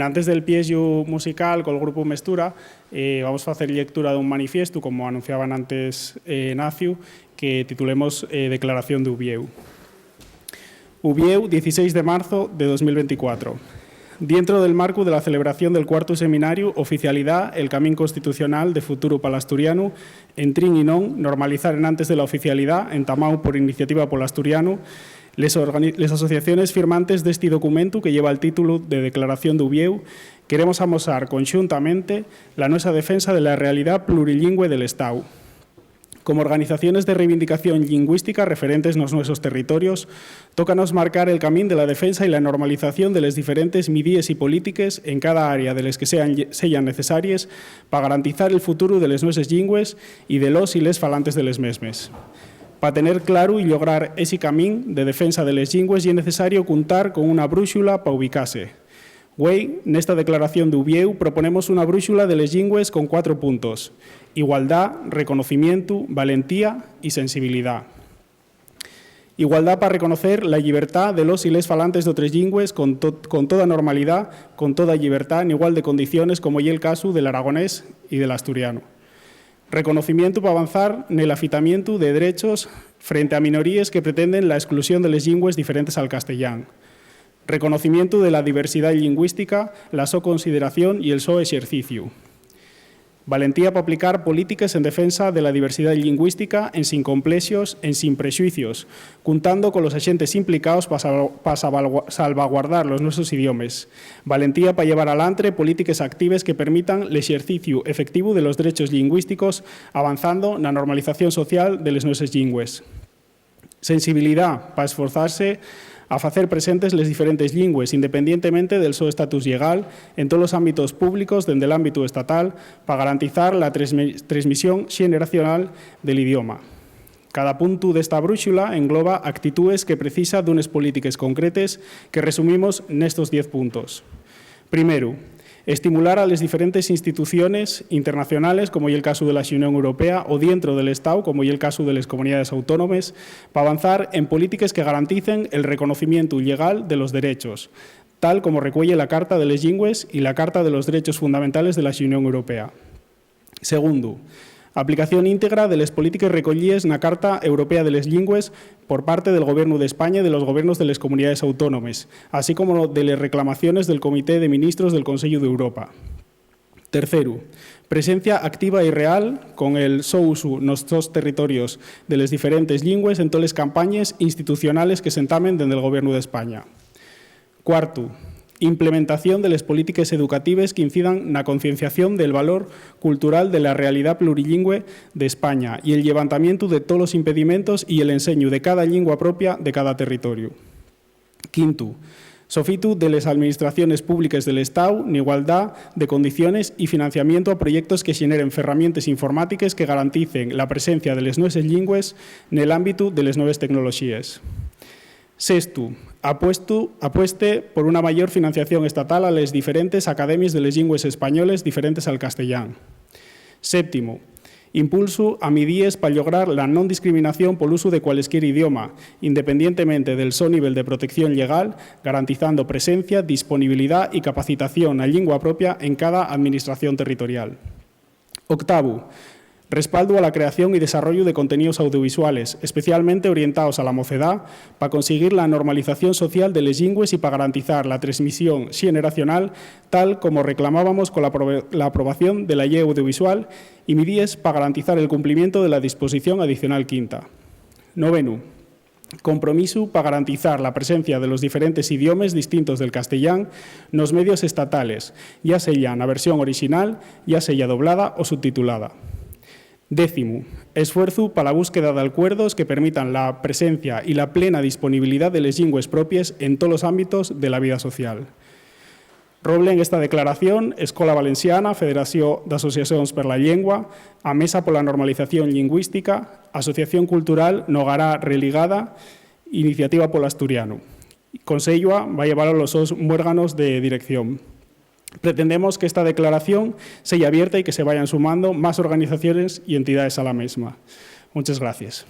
antes del piesyu musical col grupo Mestura vamos a facer lectura dun manifiesto, como anunciaban antes Nacio, que titulemos Declaración de Ubieu. Ubieu, 16 de marzo de 2024. Dentro del marco de la celebración del cuarto seminario Oficialidad, el camín constitucional de futuro para l'asturiano, entrín y non normalizar en antes de la oficialidad, entamado por iniciativa por l'asturiano, les asociaciones firmantes de este documento que lleva el título de Declaración de Ubieu, queremos amosar conjuntamente la nuestra defensa de la realidad plurilingüe del Estado. Como organizaciones de reivindicación lingüística referentes nos nuestros territorios, tócanos marcar el camino de la defensa y la normalización de las diferentes midíes y polítiques en cada área de las que sean necesarias para garantizar el futuro de las nuestras lingües y de los y les falantes de les mesmes. Para tener claro y lograr ese camino de defensa de las lingües es necesario contar con una brúxula para ubicarse. Güey, en esta declaración de Ubieu proponemos una brúxula de les lingües con 4 puntos: igualdad, reconocimiento, valentía y sensibilidad. Igualdad para reconocer la libertad de los y les falantes de otras lingües con toda normalidad, con toda libertad, en igual de condiciones como y el caso del aragonés y del asturiano. Reconocimiento para avanzar en el afitamiento de derechos frente a minorías que pretenden la exclusión de les lingües diferentes al castellán. Reconocimiento de la diversidad lingüística, la so consideración y el so ejercicio. Valentía para aplicar políticas en defensa de la diversidad lingüística en sin complejos, en sin prejuicios, contando con los agentes implicados para salvaguardar los nuestros idiomas. Valentía para llevar adelante políticas activas que permitan el ejercicio efectivo de los derechos lingüísticos, avanzando en la normalización social de las nuestras lingües. Sensibilidad para esforzarse a hacer presentes las diferentes lingües, independientemente del su estatus legal, en todos los ámbitos públicos, desde el ámbito estatal, para garantizar la transmisión generacional del idioma. Cada punto de esta brúxula engloba actitudes que precisa de unas políticas concretas que resumimos en estos 10 puntos. Primero, estimular a las diferentes instituciones internacionales, como y el caso de la Unión Europea, o dentro del Estado, como y el caso de las comunidades autónomas, para avanzar en políticas que garanticen el reconocimiento legal de los derechos, tal como recuelle la Carta de les Lingües y la Carta de los Derechos Fundamentales de la Unión Europea. Segundo, aplicación íntegra de las políticas recollidas en la Carta Europea de les Lingües por parte del Gobierno de España y de los gobiernos de las comunidades autónomas, así como de las reclamaciones del Comité de Ministros del Consejo de Europa. Tercero, presencia activa y real con el uso en nuestros territorios de las diferentes lingües en todas las campañas institucionales que se entamen desde el Gobierno de España. Cuarto, implementación de las políticas educativas que incidan en la concienciación del valor cultural de la realidad plurilingüe de España y el levantamiento de todos los impedimentos y el enseño de cada lengua propia de cada territorio. Quinto, sofitu de las administraciones públicas del Estado en igualdad de condiciones y financiamiento a proyectos que generen herramientas informáticas que garanticen la presencia de las nuevas lingües en el ámbito de las nuevas tecnologías. Sexto, apueste por una mayor financiación estatal a las diferentes academias de les lingües españoles diferentes al castellán. Séptimo, impulso a midíes para lograr la non discriminación por uso de cualquier idioma, independientemente del su nivel de protección legal, garantizando presencia, disponibilidad y capacitación a lengua propia en cada administración territorial. Octavo, respaldo a la creación y desarrollo de contenidos audiovisuales, especialmente orientados a la mocedad, para conseguir la normalización social de les lingües y para garantizar la transmisión generacional, tal como reclamábamos con la aprobación de la Ley Audiovisual y midíes para garantizar el cumplimiento de la disposición adicional quinta. Noveno, compromiso para garantizar la presencia de los diferentes idiomas distintos del castellán en los medios estatales, ya sea en la versión original, ya sea doblada o subtitulada. Décimo, esfuerzo para la búsqueda de acuerdos que permitan la presencia y la plena disponibilidad de les lingües propias en todos los ámbitos de la vida social. Roble en esta declaración Escola Valenciana, Federació d'Associacions per la Llengua, a Mesa por la Normalización Lingüística, Asociación Cultural Nogará Religada, Iniciativa por l'Asturiano. Consello va a llevar a los dos órganos de dirección. Pretendemos que esta declaración sea abierta y que se vayan sumando más organizaciones y entidades a la misma. Muchas gracias.